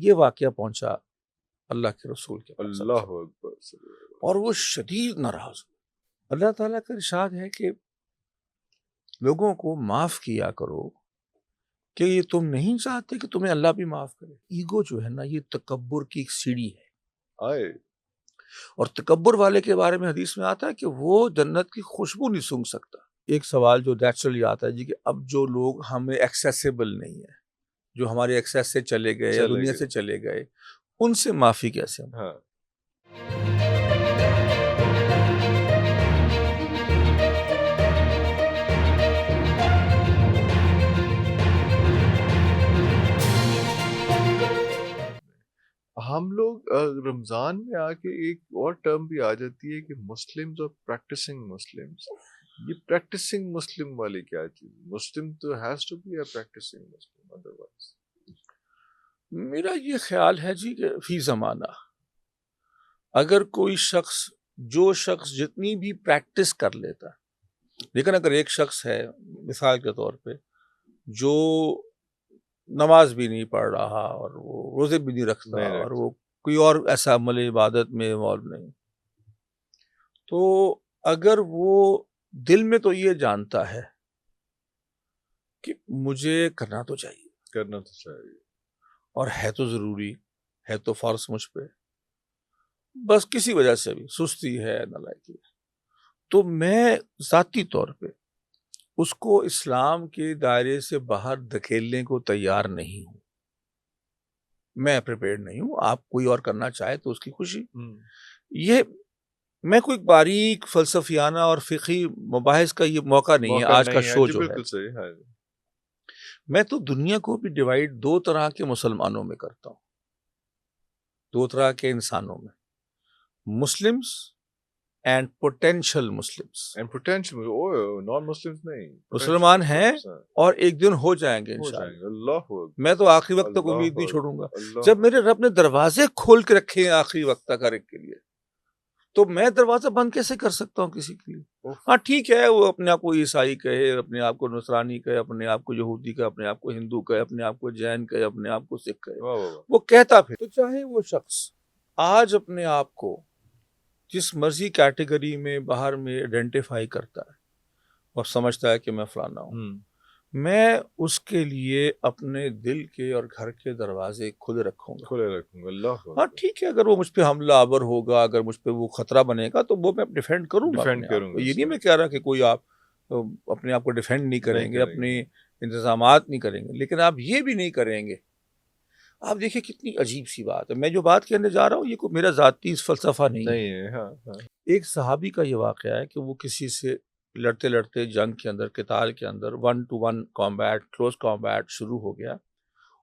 یہ واقعہ پہنچا اللہ کے رسول کے پاس اللہ اکبر اور وہ شدید ناراض ہوئے۔ اللہ تعالیٰ کا ارشاد ہے کہ لوگوں کو معاف کیا کرو، کہ یہ تم نہیں چاہتے کہ تمہیں اللہ بھی معاف کرے۔ ایگو جو ہے نا، یہ تکبر کی ایک سیڑھی ہے، آئے اور تکبر والے کے بارے میں حدیث میں آتا ہے کہ وہ جنت کی خوشبو نہیں سونگھ سکتا۔ ایک سوال جو نیچرلی آتا ہے جی کہ اب جو لوگ ہمیں ایکسیسیبل نہیں ہے، جو ہمارے ایکسیس سے چلے گئے یا دنیا سے چلے گئے، ان سے معافی کیسے ہم؟ ہاں ہم لوگ رمضان میں آ کے ایک اور ٹرم بھی آ جاتی ہے کہ مسلمز اور پریکٹسنگ مسلمز، یہ پریکٹسنگ مسلم والی کیا چیز؟ مسلم تو has to be a practising Muslim, otherwise میرا یہ خیال ہے جی کہ فی زمانہ اگر کوئی شخص، جو شخص جتنی بھی پریکٹس کر لیتا، لیکن اگر ایک شخص ہے مثال کے طور پہ جو نماز بھی نہیں پڑھ رہا اور وہ روزے بھی نہیں رکھتا اور وہ کوئی اور ایسا عمل عبادت میں انوالو نہیں، تو اگر وہ دل میں تو یہ جانتا ہے کہ مجھے کرنا تو چاہیے اور ہے تو ضروری، ہے تو فرض مجھ پہ، بس کسی وجہ سے بھی سستی ہے، نالائکی ہے، تو میں ذاتی طور پہ اس کو اسلام کے دائرے سے باہر دھکیلنے کو تیار نہیں ہوں، میں پریپیئرڈ نہیں ہوں۔ آپ کوئی اور کرنا چاہے تو اس کی خوشی۔ یہ میں کوئی باریک فلسفیانہ اور فقہی مباحث کا یہ موقع نہیں ہے آج کا شو جو ہے۔ میں تو دنیا کو بھی ڈیوائیڈ دو طرح کے مسلمانوں میں کرتا ہوں، دو طرح کے انسانوں میں، Muslims and potential Muslims. Non Muslims نہیں، مسلمان ہیں اور ایک دن ہو جائیں گے انشاءاللہ۔ اللہ میں تو آخری وقت تک امید نہیں چھوڑوں گا۔ جب میرے رب نے دروازے کھول کے رکھے ہیں آخری وقت تک ہر ایک کے لیے، تو میں دروازہ بند کیسے کر سکتا ہوں کسی کے لیے؟ ہاں ٹھیک ہے، وہ اپنے آپ کو عیسائی کہے، اپنے آپ کو نصرانی کہے، اپنے آپ کو یہودی کہے، اپنے آپ کو ہندو کہے، اپنے آپ کو جین کہے، اپنے آپ کو سکھ کہے، وہ کہتا پھر تو چاہے وہ شخص آج اپنے آپ کو جس مرضی کیٹیگری میں باہر میں آئیڈینٹیفائی کرتا ہے اور سمجھتا ہے کہ میں فلانا ہوں، میں اس کے لیے اپنے دل کے اور گھر کے دروازے کھلے رکھوں گا۔ اللہ ہاں ٹھیک ہے، اگر وہ مجھ پہ حملہ آور ہوگا، اگر مجھ پہ وہ خطرہ بنے گا تو وہ میں ڈیفینڈ کروں گا۔ یہ نہیں میں کہہ رہا کہ کوئی آپ اپنے آپ کو ڈیفینڈ نہیں کریں گے، اپنے انتظامات نہیں کریں گے، لیکن آپ یہ بھی نہیں کریں گے۔ آپ دیکھیں کتنی عجیب سی بات ہے، میں جو بات کہنے جا رہا ہوں یہ کوئی میرا ذاتی فلسفہ نہیں ہے۔ ایک صحابی کا یہ واقعہ ہے کہ وہ کسی سے لڑتے لڑتے جنگ کے اندر، قتال کے اندر 1 to 1 کامبیٹ، کلوز کامبیٹ شروع ہو گیا،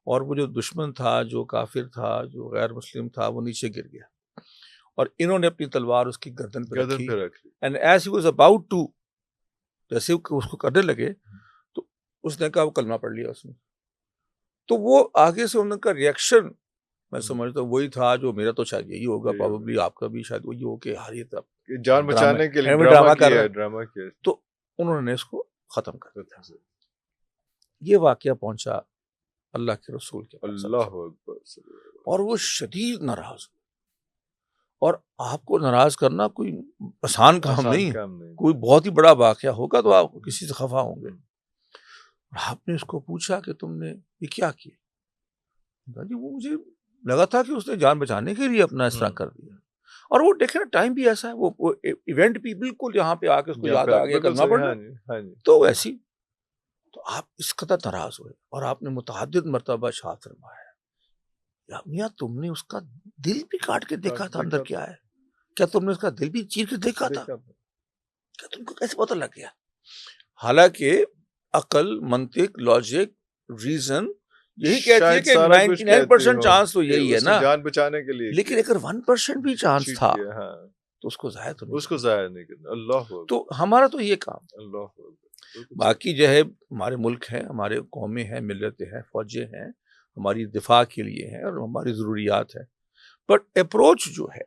اور وہ جو دشمن تھا، جو کافر تھا، جو غیر مسلم تھا، وہ نیچے گر گیا اور انہوں نے اپنی تلوار اس کی گردن پہ رکھی، and as he was about to, جیسے اس کو کرنے لگے تو اس نے کہا وہ کلمہ پڑھ لیا اس نے۔ تو وہ آگے سے ان کا ریئیکشن میں سمجھتا ہوں وہی تھا جو میرا تو شاید یہی ہوگا، پروبلی آپ کا بھی شاید وہی ہو کہ ہر یہ جان بچانے کے لیے ڈرامہ کیا، تو انہوں نے اس کو ختم کر دیا۔ یہ واقعہ پہنچا اللہ کے رسول کے پاس، اللہ اکبر، اور وہ شدید ناراض ہوئے۔ اور آپ کو ناراض کرنا کوئی آسان کام نہیں ہے، کوئی بہت ہی بڑا واقعہ ہوگا تو آپ کسی سے خفا ہوں گے۔ آپ نے اس کو پوچھا کہ تم نے یہ کیا کیا؟ جی وہ مجھے لگا تھا کہ اس نے جان بچانے کے لیے اپنا اس طرح کر دیا، اور وہ دیکھیں نا ٹائم بھی ایسا ہے، وہ ایونٹ بھی بالکل یہاں پہ آ کے اس کو یاد آ گیا کرنا پڑا، تو ایسی تو آپ اس قدر ناراض ہوئے، اور آپ نے متعدد مرتبہ ارشاد فرمایا یا میاں تم نے اس کا دل بھی کاٹ کے دیکھا تھا اندر کیا ہے؟ کیا تم نے اس کا دل بھی چیر کے دیکھا تھا؟ کیا تم کو کیسے پتہ لگ گیا؟ حالانکہ عقل، منطق، لاجک، ریزن یہی کہتی ہے کہ 99% چانس تو یہی ہے نا جان بچانے کے لیے، لیکن اگر 1% بھی چانس تھا تو اس کو ضائع تو نہیں کرنا۔ اللہ تو ہمارا تو یہ کام۔ اللہ باقی جو ہے ہمارے ملک ہیں، ہمارے قومیں ہیں، ملتیں ہیں، فوجیں ہیں، ہماری دفاع کے لیے ہیں اور ہماری ضروریات ہیں، بٹ اپروچ جو ہے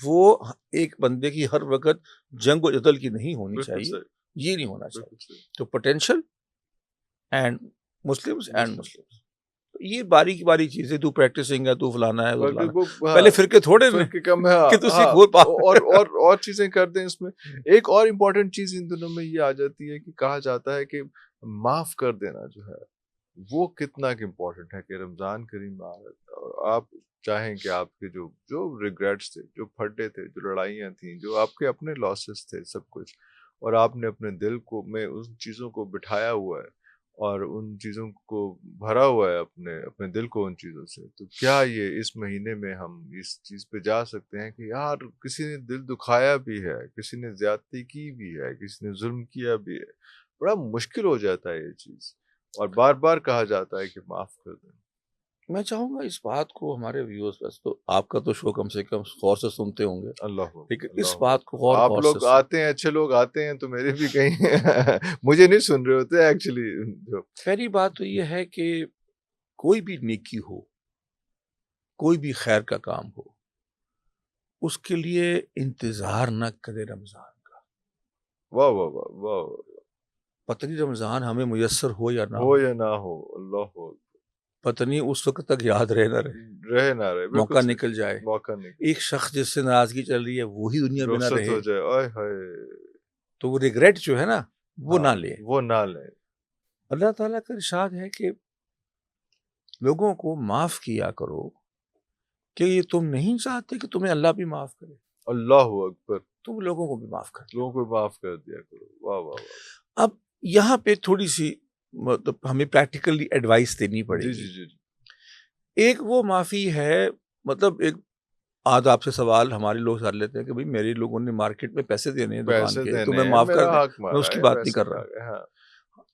وہ ایک بندے کی ہر وقت جنگ و جدل کی نہیں ہونی چاہیے، یہ نہیں ہونا چاہیے۔ تو پوٹینشل اینڈ مسلمز یہ باریک باریک چیزیں، تو پریکٹسنگ ہے، تو فلانا ہے، تو فلانا، ہاں، پہلے فرقے تھوڑے نے فرقے کم ہے، کہ تو ہاں، سیکھ وہ پا اور چیزیں کر دیں اس میں. ایک اور امپورٹنٹ چیز ان دنوں میں یہ آ جاتی ہے کہ کہا جاتا ہے کہ معاف کر دینا جو ہے وہ کتنا امپورٹنٹ ہے، کہ رمضان کریم آ رہا ہے اور آپ چاہیں کہ آپ کے جو ریگریٹس تھے، جو پھڈے تھے، جو لڑائیاں تھیں، جو آپ کے اپنے لاسز تھے، سب کچھ، اور آپ نے اپنے دل کو میں ان چیزوں کو بٹھایا ہوا ہے اور ان چیزوں کو بھرا ہوا ہے اپنے دل کو ان چیزوں سے، تو کیا یہ اس مہینے میں ہم اس چیز پہ جا سکتے ہیں کہ یار کسی نے دل دکھایا بھی ہے، کسی نے زیادتی کی بھی ہے، کسی نے ظلم کیا بھی ہے، بڑا مشکل ہو جاتا ہے یہ چیز، اور بار بار کہا جاتا ہے کہ معاف کر دیں. میں چاہوں گا اس بات کو ہمارے ویورز، بس تو آپ کا تو شو کم سے کم غور سے سنتے ہوں گے، اللہ لیکن اس بات کو غور آپ غور لوگ سے آتے ہیں، اچھے لوگ آتے ہیں تو میرے بھی کہیں مجھے نہیں سن رہے ہوتے ایکچولی. پہلی بات تو یہ ہے کہ کوئی بھی نیکی ہو، کوئی بھی خیر کا کام ہو، اس کے لیے انتظار نہ کرے رمضان کا. واہ واہ واہ واہ، پتہ نہیں رمضان ہمیں میسر ہو یا نہ ہو یا نہ ہو، اللہ ہو، پتہ نہیں اس وقت تک یاد رہے نہ رہے، رہے نہ رہے، بالکل موقع صحیح، نکل جائے، موقع نہیں، ایک شخص جس سے ناراضگی چل رہی ہے وہی دنیا میں نہ رخصت رہے، ہو جائے، آئے ہائے، تو وہ ریگریٹ جو ہے نا وہ ہاں، نہ لے. وہ نہ لیں. اللہ تعالیٰ کا ارشاد ہے کہ لوگوں کو معاف کیا کرو، کہ یہ تم نہیں چاہتے کہ تمہیں اللہ بھی معاف کرے، اللہ اکبر، تم لوگوں کو بھی معاف کر دو. لوگوں کو معاف کر دیا کرو، واہ واہ واہ. اب یہاں پہ تھوڑی سی مطلب ہمیں پریکٹیکلی ایڈوائس دینی پڑے جی گی. جی جی، ایک وہ معافی ہے، مطلب ایک آج آپ سے سوال ہمارے لوگ کر لیتے ہیں کہ بھئی میرے لوگوں نے مارکیٹ میں پیسے دینے ہیں دکان پیسے کے، دینے تو میں ہیں، معاف کر میرا دیں. حق میں اس مارا کی ہے، بات نہیں پیسے کر رہا. مانگے، ہاں،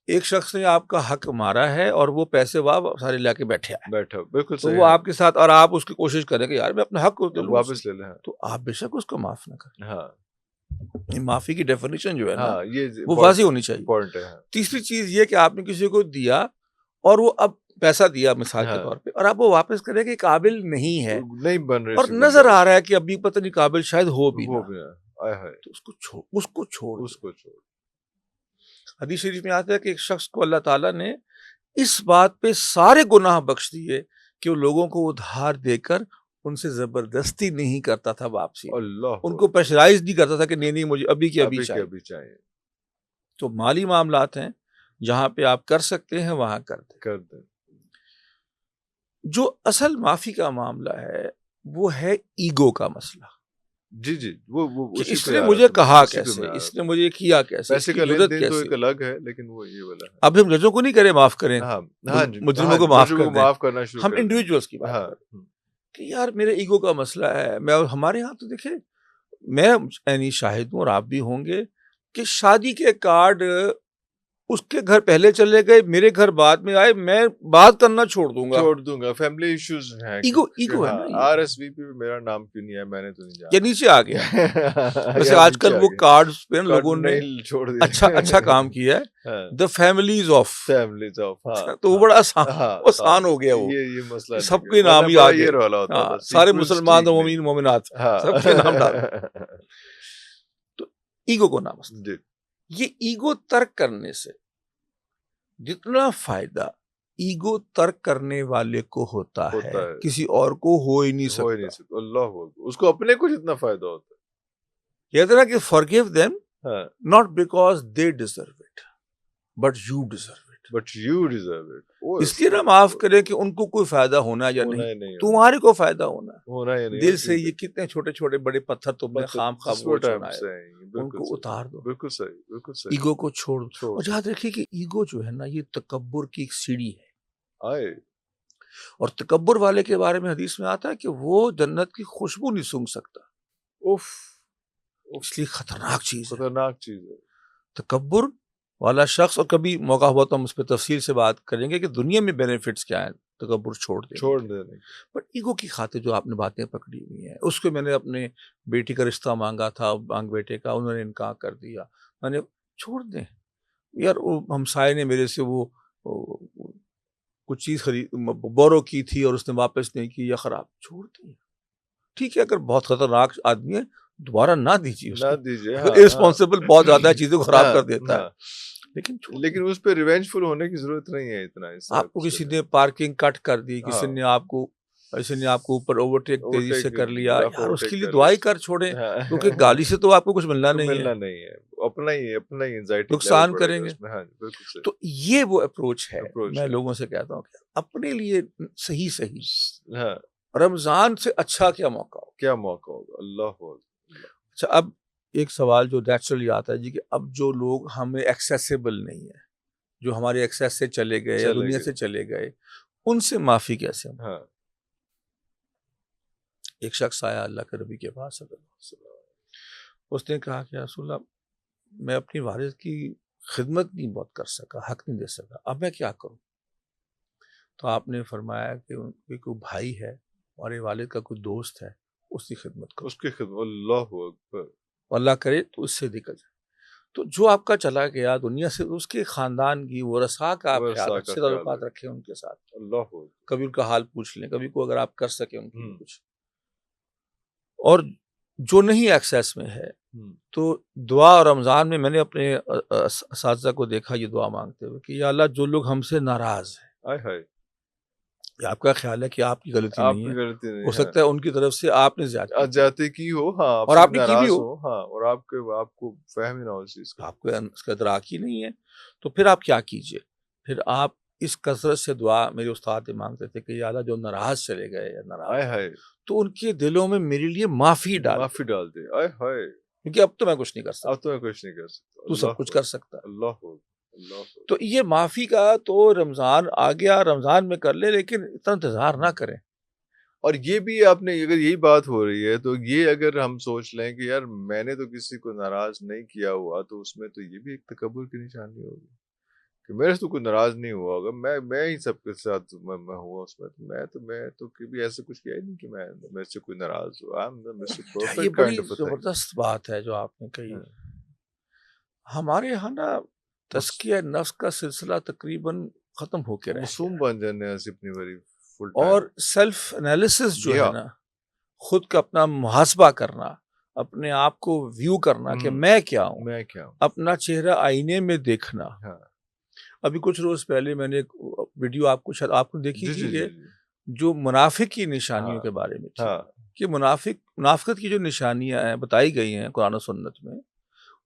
ایک شخص نے آپ کا حق مارا ہے اور وہ پیسے سارے لے کے بیٹھے ہے، بیٹھا بالکل تو صحیح وہ ہے، آپ کے ساتھ، اور آپ اس کی کوشش کریں کہ یار میں اپنا حق کو دے اب لوں اس سے، واپس لے لیں، تو آپ بے شک اس کو معاف نہ کریں. ہاں یہ معافی کی ڈیفینیشن جو ہے نا ہاں، یہ وہ واضح ہونی چاہیے. امپورٹنٹ ہے، ہاں تیسری چیز یہ کہ آپ نے کسی کو دیا اور وہ اب پیسہ دیا مثال کے ہاں، طور پہ، اور آپ وہ واپس کریں کہ قابل نہیں ہے، نہیں بن رہی اور سی نظر گنجائش، آ رہا ہے کہ ابھی پتہ نہیں قابل شاید ہو بھی وہ نہ، بھی آئے ہائے، تو اس کو چھوڑ اس دو. کو چھوڑ، حدیث شریف میں آتا ہے کہ ایک شخص کو اللہ تعالیٰ نے اس بات پہ سارے گناہ بخش دیے کہ وہ لوگوں کو ادھار دے کر ان سے زبردستی نہیں کرتا تھا واپسی میں، اللہ ان کو پریشرائز نہیں کرتا تھا کہ نہیں مجھے ابھی کے ابھی ابھی کے چاہیے. ابھی چاہیے، تو مالی معاملات ہیں جہاں پہ آپ کر سکتے ہیں وہاں کر دیں. کر دیں. جو اصل معافی کا معاملہ ہے وہ ہے ایگو کا مسئلہ، جی جی، وہ کہ اسی اس پہ نے آ رہا مجھے تھا، کہا اسی پہ میں کیسے، آ رہا اس تھا. نے مجھے کیا کیسے، اس پیسے کی کا لین ضرورت دین تو کیسے. ایک الگ ہے، لیکن وہ یہ والا ہے. اب ہم ججوں کو نہیں کریں معاف کریں، ہاں ہاں جی، مجرموں ہاں کو معاف مجھے کر کو دیں، معاف کرنا شروع ہم کر دیں. انڈیویجولس کی بات ہاں، کر رہے ہیں کہ یار میرے ایگو کا مسئلہ ہے. ہمارے ہاں تو دیکھیں، میں یعنی شاہد ہوں اور آپ بھی ہوں گے کہ شادی کے کارڈ اس کے گھر پہلے چلے گئے، میرے گھر بعد میں آئے، میں بات کرنا چھوڑ دوں گا. چھوڑ دوں گا، فیملی ایشوز ہیں. ایگو ہے ہاں، نا یہ، آر ایس وی پی پہ میرا نام کیوں نہیں ہے، میں نے تو نہیں یا جانا. نیچے آ گیا. ویسے یا آج نیچے کل آ وہ گئے. کارڈز پہ کارڈ لوگوں نے نہیں چھوڑ دیا. اچھا کام کیا ہے، ہاں، the families of, families of, ہاں تو وہ ہاں بڑا ہاں آسان ہو گیا. وہ یہ مسئلہ نہیں سب ہے، کے نام ورنہ ہی بڑا آ گئے، یہ رولا ہوتا ہاں تھا، سارے sequence مسلمان ٹھیک مومن نہیں. مومنات ہاں سب کے نام ڈال. تو ایگو کو نام ہے. جی، یہ ایگو ترک کرنے سے جتنا فائدہ ایگو ترک کرنے والے کو ہوتا ہے کسی اور کو ہو ہی نہیں ہو ہی نہیں سکتا. سکتا. اللہ ہو، اس کو اپنے کو جتنا فائدہ ہوتا کہتے ہیں نا کہ forgive them ہے. ہاں، not because they deserve it but you deserve it. But you deserve it. اس لیے نہ معاف کریں کہ ان کو کوئی فائدہ ہونا یا نہیں، تمہارے کو فائدہ ہونا ہے. ہونا ہی نہیں. دل سے یہ کتنے چھوٹے چھوٹے بڑے پتھر تم نے خام خواہ بوجھ بنائے، ان کو اتار دو، بالکل صحیح، بالکل صحیح. ایگو کو چھوڑ دو. اور یاد رکھیے کہ ایگو جو ہے نا یہ تکبر کی ایک سیڑھی ہے، آئے اور تکبر والے کے بارے میں حدیث میں آتا ہے کہ وہ جنت کی خوشبو نہیں سونگھ سکتا. اف، اس لیے خطرناک چیز ہے خطرناک چیز ہے. تکبر والا شخص. اور کبھی موقع ہوا تو ہم اس پہ تفصیل سے بات کریں گے کہ دنیا میں بینیفٹس کیا ہیں تکبر چھوڑ دینے. بٹ ایگو کی خاطر جو آپ نے باتیں پکڑی ہوئی ہیں، اس کو میں نے اپنے بیٹی کا رشتہ مانگا تھا، بیٹے کا، انہوں نے انکار کر دیا. میں نے چھوڑ دیں یار، وہ ہمسائے نے میرے سے وہ کچھ چیز بورو کی تھی اور اس نے واپس نہیں کی یا خراب، چھوڑ دیں. ٹھیک ہے، اگر بہت خطرناک آدمی ہے دوبارہ نہ دیجیے، نہ دیجیے. ارسپانسبل بہت زیادہ چیزوں کو خراب کر دیتا ہے. لیکن اس پہ ریونجفل ہونے کی ضرورت نہیں ہے اتنا. آپ کو کسی نے پارکنگ کٹ کر دی, کسی نے آپ کو اوپر اوورٹیک تیزی سے کر لیا, یار اس کے لیے دعائی کر چھوڑیں, کیونکہ گالی سے تو آپ کو کچھ ملنا نہیں ہے, اپنا ہی انزائٹی نقصان کریں گے. تو یہ وہ اپروچ ہے. میں لوگوں سے کہتا ہوں کہ اپنے لیے صحیح رمضان سے اچھا کیا موقع ہوگا. اللہ. اچھا, اب ایک سوال جو نیچرلی آتا ہے جی, کہ اب جو لوگ ہمیں ایکسیسیبل نہیں ہے, جو ہمارے ایکسیس سے چلے گئے یا دنیا سے چلے گئے, ان سے معافی کیسے؟ ایک شخص آیا اللہ کے نبی کے پاس, اس نے کہا کہ رسول اللہ, میں اپنی والد کی خدمت نہیں بہت کر سکا, حق نہیں دے سکا, اب میں کیا کروں؟ تو آپ نے فرمایا کہ ان کے کوئی بھائی ہے, ہمارے والد کا کوئی دوست ہے, اس کی خدمت کرو. اس کی خدمت. اللہ اکبر. اللہ کرے تو اس سے نکل جائے. تو جو آپ کا چلا گیا دنیا سے, اس کے خاندان کی ورثاء کا آپ اچھے تعلقات رکھیں ان کے ساتھ. اللہ. کبھی ان کا حال پوچھ لیں, کبھی کو اگر آپ کر سکیں ان کی کچھ. اور جو نہیں ایکسیس میں ہے, تو دعا اور رمضان میں نے اپنے اساتذہ کو دیکھا یہ دعا مانگتے ہوئے کہ یا اللہ جو لوگ ہم سے ناراض ہیں, آپ کا خیال ہے کہ آپ کی غلطی نہیں ہے, ہو سکتا ہے ان کی طرف سے آپ نے زیادتی کی ہو, اور آپ نے کی بھی ہو, اور آپ کو فہم ہی نہ ہو اس چیز کا, آپ کو اس کا ادراک ہی نہیں ہے, تو پھر آپ کیا کیجئے؟ پھر آپ اس کثرت سے دعا, میرے استاد مانگتے تھے کہ یا اللہ جو ناراض چلے گئے یا ناراض, تو ان کے دلوں میں میرے لیے معافی ڈال دے. کیونکہ اب تو میں کچھ نہیں کر سکتا, تو سب کچھ کر سکتا. تو یہ معافی کا تو رمضان آ گیا, رمضان میں کر لے, لیکن اتنا انتظار نہ کریں. اور یہ بھی آپ نے, اگر یہی بات ہو رہی ہے تو یہ اگر ہم سوچ لیں کہ یار میں نے تو کسی کو ناراض نہیں کیا ہوا, تو اس میں تو یہ بھی ایک تکبر کی نشانی ہوگی کہ میرے سے تو کوئی ناراض نہیں ہوا ہوگا, میں ہی سب کے ساتھ میں ہوا اس میں تو کبھی ایسا کچھ کیا ہی نہیں کہ میں سے کوئی ناراض ہوا. یہ بڑی زبردست بات ہے جو آپ نے کہی. ہمارے یہاں نا تزکیہ نفس کا سلسلہ تقریباً ختم ہو کے رسوم بن جانے اپنی بڑی, اور سیلف انالیسس جو ہے نا, خود کا اپنا محاسبہ کرنا, اپنے آپ کو ویو کرنا کہ میں کیا ہوں, اپنا چہرہ آئینے میں دیکھنا. ابھی کچھ روز پہلے میں نے ایک ویڈیو آپ کو دیکھی تھی کہ جو منافق کی نشانیوں کے بارے میں تھی, کہ منافقت کی جو نشانیاں ہیں بتائی گئی ہیں قرآن و سنت میں,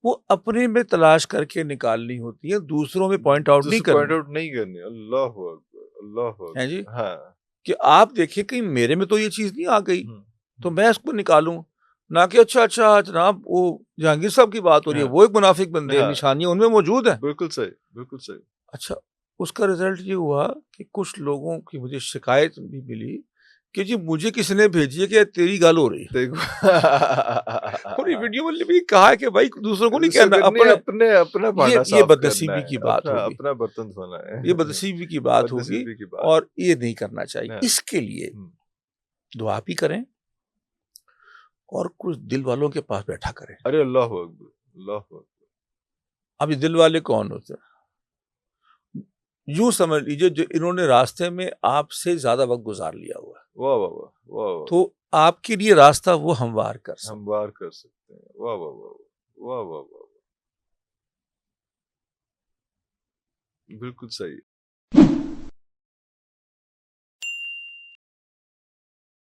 وہ اپنے میں تلاش کر کے نکالنی ہوتی ہیں, دوسروں میں پوائنٹ آؤٹ نہیں کرنی. اللہ جی, کہ آپ دیکھیں کہ میرے میں تو یہ چیز نہیں آ گئی تو میں اس کو نکالوں, نہ کہ اچھا جناب وہ جہانگیر صاحب کی بات ہو رہی ہے, وہ ایک منافق بندے ہیں, نشانیاں ان میں موجود ہیں. بالکل صحیح. اچھا, اس کا رزلٹ یہ ہوا کہ کچھ لوگوں کی مجھے شکایت بھی ملی کہ جی مجھے کس نے بھیجی ہے کہ تیری گل ہو رہی ہے. اور یہ ویڈیو والے بھی کہا کہ بھائی دوسروں کو نہیں کہنا, یہ بدنصیبی کی بات ہوگی, اپنا برتن دھونا ہے, یہ بدنصیبی کی بات ہوگی, اور یہ نہیں کرنا چاہیے. اس کے لیے دعا بھی کریں اور کچھ دل والوں کے پاس بیٹھا کریں. ارے اللہ اکبر. اب یہ دل والے کون ہوتے ہیں؟ یوں سمجھ لیجیے جو انہوں نے راستے میں آپ سے زیادہ وقت گزار لیا ہوا ہے. واہ. تو آپ کے لیے راستہ وہ ہموار کر سکتے ہیں. واہ. بالکل صحیح.